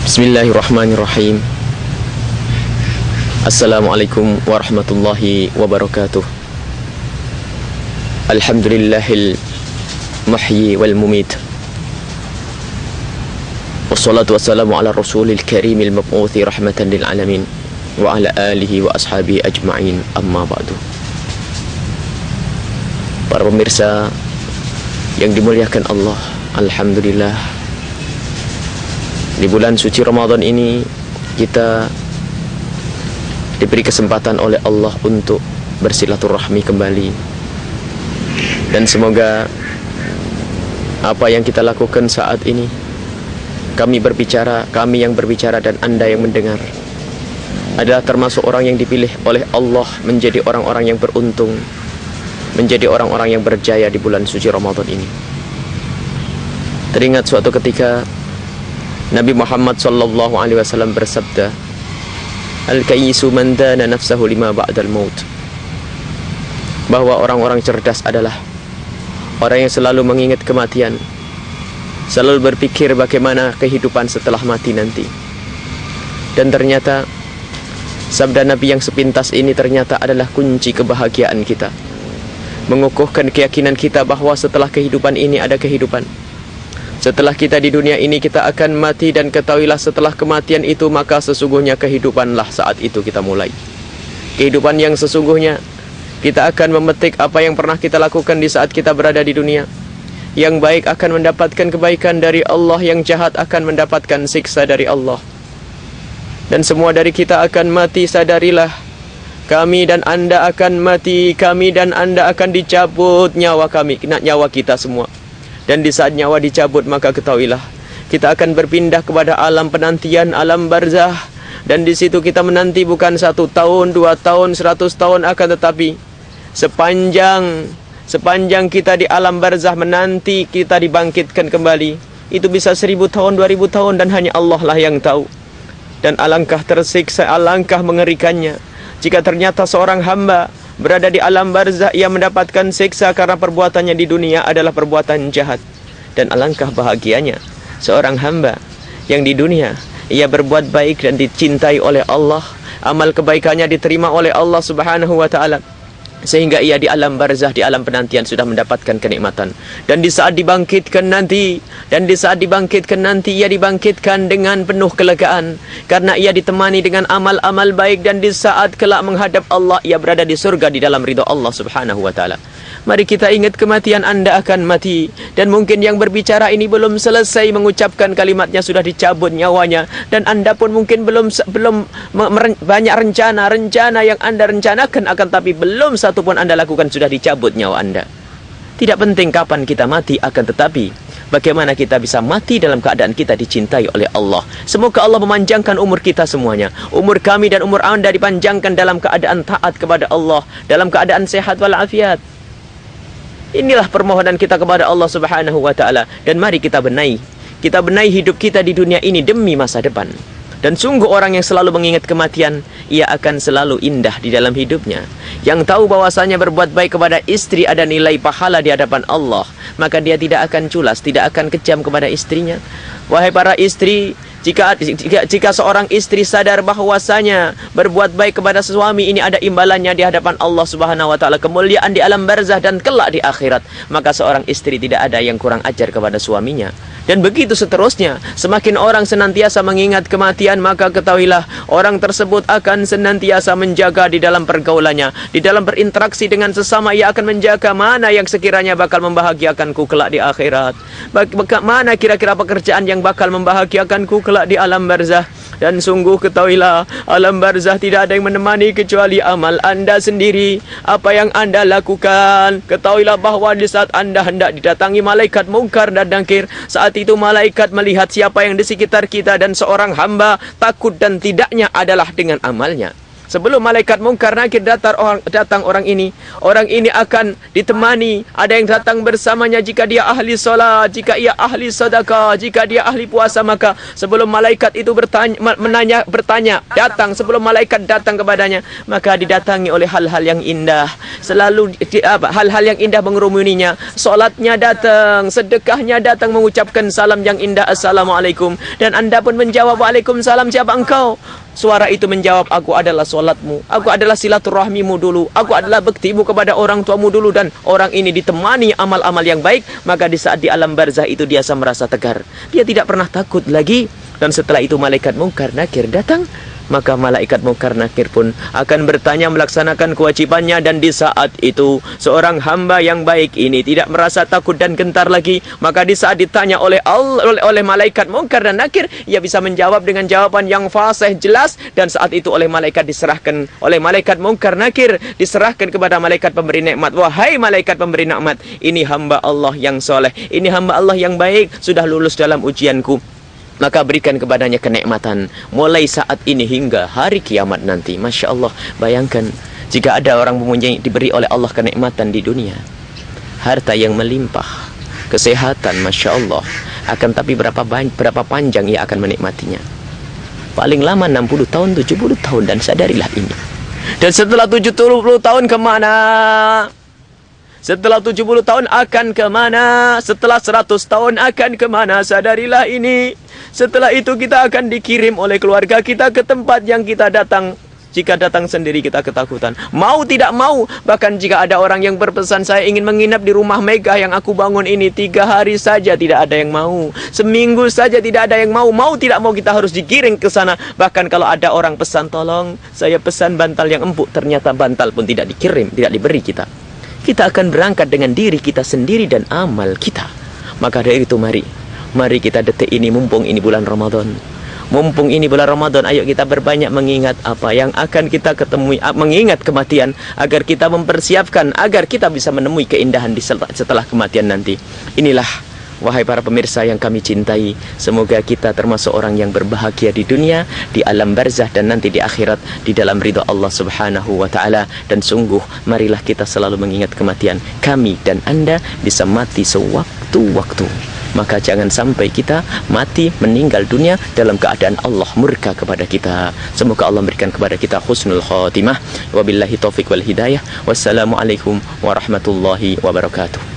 Bismillahirrahmanirrahim. Assalamualaikum warahmatullahi wabarakatuh. Alhamdulillahil muhyi wal mumit. Wassalatu wassalamu ala rasulil karimil mab'uthi rahmatan lil alamin wa ala alihi wa ashabihi ajma'in, amma ba'du. Para pemirsa yang dimuliakan Allah, alhamdulillah, di bulan suci Ramadan ini kita diberi kesempatan oleh Allah untuk bersilaturahmi kembali. Dan semoga apa yang kita lakukan saat ini, kami yang berbicara dan Anda yang mendengar, adalah termasuk orang yang dipilih oleh Allah menjadi orang-orang yang beruntung, menjadi orang-orang yang berjaya di bulan suci Ramadan ini. Teringat suatu ketika Nabi Muhammad sallallahu alaihi wasallam bersabda, "Al-kayyisu man dana nafsahu lima ba'dal maut." Bahwa orang-orang cerdas adalah orang yang selalu mengingat kematian, selalu berpikir bagaimana kehidupan setelah mati nanti. Dan ternyata sabda Nabi yang sepintas ini ternyata adalah kunci kebahagiaan kita, mengukuhkan keyakinan kita bahwa setelah kehidupan ini ada kehidupan. Setelah kita di dunia ini kita akan mati, dan ketahuilah setelah kematian itu maka sesungguhnya kehidupanlah saat itu kita mulai. Kehidupan yang sesungguhnya, kita akan memetik apa yang pernah kita lakukan di saat kita berada di dunia. Yang baik akan mendapatkan kebaikan dari Allah, yang jahat akan mendapatkan siksa dari Allah. Dan semua dari kita akan mati, sadarilah. Kami dan Anda akan mati, kami dan Anda akan dicabut nyawa kita semua. Dan di saat nyawa dicabut maka ketahuilah kita akan berpindah kepada alam penantian, alam barzah. Dan di situ kita menanti bukan 1 tahun, 2 tahun, 100 tahun, akan tetapi sepanjang kita di alam barzah menanti kita dibangkitkan kembali, itu bisa 1000 tahun, 2000 tahun, dan hanya Allah lah yang tahu. Dan alangkah tersiksa, alangkah mengerikannya jika ternyata seorang hamba berada di alam barzah, ia mendapatkan siksa karena perbuatannya di dunia adalah perbuatan jahat. Dan alangkah bahagianya seorang hamba yang di dunia ia berbuat baik dan dicintai oleh Allah, amal kebaikannya diterima oleh Allah Subhanahu wa taala, sehingga ia di alam barzah, di alam penantian sudah mendapatkan kenikmatan. Dan di saat dibangkitkan nanti, ia dibangkitkan dengan penuh kelegaan, karena ia ditemani dengan amal-amal baik. Dan di saat kelak menghadap Allah, ia berada di surga di dalam ridha Allah Subhanahu wa taala. Mari kita ingat kematian, Anda akan mati. Dan mungkin yang berbicara ini belum selesai mengucapkan kalimatnya sudah dicabut nyawanya. Dan Anda pun mungkin belum banyak rencana yang Anda rencanakan, akan tapi belum satu pun Anda lakukan sudah dicabut nyawa Anda. Tidak penting kapan kita mati, akan tetapi bagaimana kita bisa mati dalam keadaan kita dicintai oleh Allah. Semoga Allah memanjangkan umur kita semuanya. Umur kami dan umur Anda dipanjangkan dalam keadaan taat kepada Allah, dalam keadaan sehat walafiat. Inilah permohonan kita kepada Allah Subhanahu wa taala. Dan mari kita benahi hidup kita di dunia ini demi masa depan. Dan sungguh orang yang selalu mengingat kematian, ia akan selalu indah di dalam hidupnya. Yang tahu bahwasanya berbuat baik kepada istri ada nilai pahala di hadapan Allah, maka dia tidak akan culas, tidak akan kejam kepada istrinya. Wahai para istri, jika seorang istri sadar bahwasanya berbuat baik kepada suami ini ada imbalannya di hadapan Allah Subhanahu wa taala, kemuliaan di alam barzah dan kelak di akhirat, maka seorang istri tidak ada yang kurang ajar kepada suaminya. Dan begitu seterusnya. Semakin orang senantiasa mengingat kematian, maka ketahuilah orang tersebut akan senantiasa menjaga di dalam pergaulannya, di dalam berinteraksi dengan sesama. Ia akan menjaga mana yang sekiranya bakal membahagiakanku kelak di akhirat, mana kira-kira pekerjaan yang bakal membahagiakanku kelak di alam barzah. Dan sungguh ketahuilah, alam barzah tidak ada yang menemani kecuali amal Anda sendiri. Apa yang Anda lakukan, ketahuilah bahwa di saat Anda hendak didatangi malaikat mungkar dan nakir, saat itu malaikat melihat siapa yang di sekitar kita, dan seorang hamba takut dan tidaknya adalah dengan amalnya. Sebelum malaikat mungkar nakir datang orang ini akan ditemani. Ada yang datang bersamanya jika dia ahli solat, jika ia ahli sedekah, jika dia ahli puasa. Maka sebelum malaikat itu bertanya, datang, sebelum malaikat datang kepadanya, maka didatangi oleh hal-hal yang indah. Selalu hal-hal yang indah mengerumuninya. Solatnya datang, sedekahnya datang, mengucapkan salam yang indah, assalamualaikum. Dan anda pun menjawab, waalaikumsalam, siapa engkau? Suara itu menjawab, aku adalah solatmu, aku adalah silaturahmimu dulu, aku adalah bektimu kepada orang tuamu dulu. Dan orang ini ditemani amal-amal yang baik, maka di saat di alam barzah itu dia merasa tegar. Dia tidak pernah takut lagi. Dan setelah itu malaikat mungkar nakir datang, maka malaikat mungkar nakir pun akan bertanya, melaksanakan kewajibannya. Dan di saat itu seorang hamba yang baik ini tidak merasa takut dan gentar lagi. Maka di saat ditanya oleh malaikat mungkar dan nakir, ia bisa menjawab dengan jawaban yang fasih, jelas. Dan saat itu oleh malaikat diserahkan, oleh malaikat mungkar nakir diserahkan kepada malaikat pemberi nikmat. Wahai malaikat pemberi nikmat, ini hamba Allah yang soleh, ini hamba Allah yang baik, sudah lulus dalam ujianku, maka berikan kepadanya kenikmatan mulai saat ini hingga hari kiamat nanti. Masya Allah, bayangkan jika ada orang mempunyai, diberi oleh Allah kenikmatan di dunia, harta yang melimpah, kesehatan, Masya Allah, akan tapi berapa panjang ia akan menikmatinya? Paling lama 60 tahun, 70 tahun, dan sadarilah ini. Dan setelah 70 tahun kemana? Setelah 70 tahun akan kemana? Setelah 100 tahun akan kemana? Sadarilah ini. Setelah itu kita akan dikirim oleh keluarga kita ke tempat yang kita datang. Jika datang sendiri kita ketakutan, mau tidak mau. Bahkan jika ada orang yang berpesan, saya ingin menginap di rumah megah yang aku bangun ini, 3 hari saja tidak ada yang mau, seminggu saja tidak ada yang mau. Mau tidak mau kita harus dikirim ke sana. Bahkan kalau ada orang pesan, tolong saya pesan bantal yang empuk, ternyata bantal pun tidak dikirim, tidak diberi kita. Kita akan berangkat dengan diri kita sendiri dan amal kita. Maka dari itu mari kita detik ini, mumpung ini bulan Ramadan. Mumpung ini bulan Ramadan, ayo kita berbanyak mengingat apa yang akan kita ketemui, mengingat kematian, agar kita mempersiapkan, agar kita bisa menemui keindahan setelah kematian nanti. Inilah, wahai para pemirsa yang kami cintai, semoga kita termasuk orang yang berbahagia di dunia, di alam barzah, dan nanti di akhirat di dalam ridha Allah Subhanahu wa taala. Dan sungguh marilah kita selalu mengingat kematian. Kami dan Anda bisa mati sewaktu-waktu. Maka jangan sampai kita mati, meninggal dunia dalam keadaan Allah murka kepada kita. Semoga Allah memberikan kepada kita husnul khatimah. Wabillahi taufiq wal hidayah. Wassalamualaikum warahmatullahi wabarakatuh.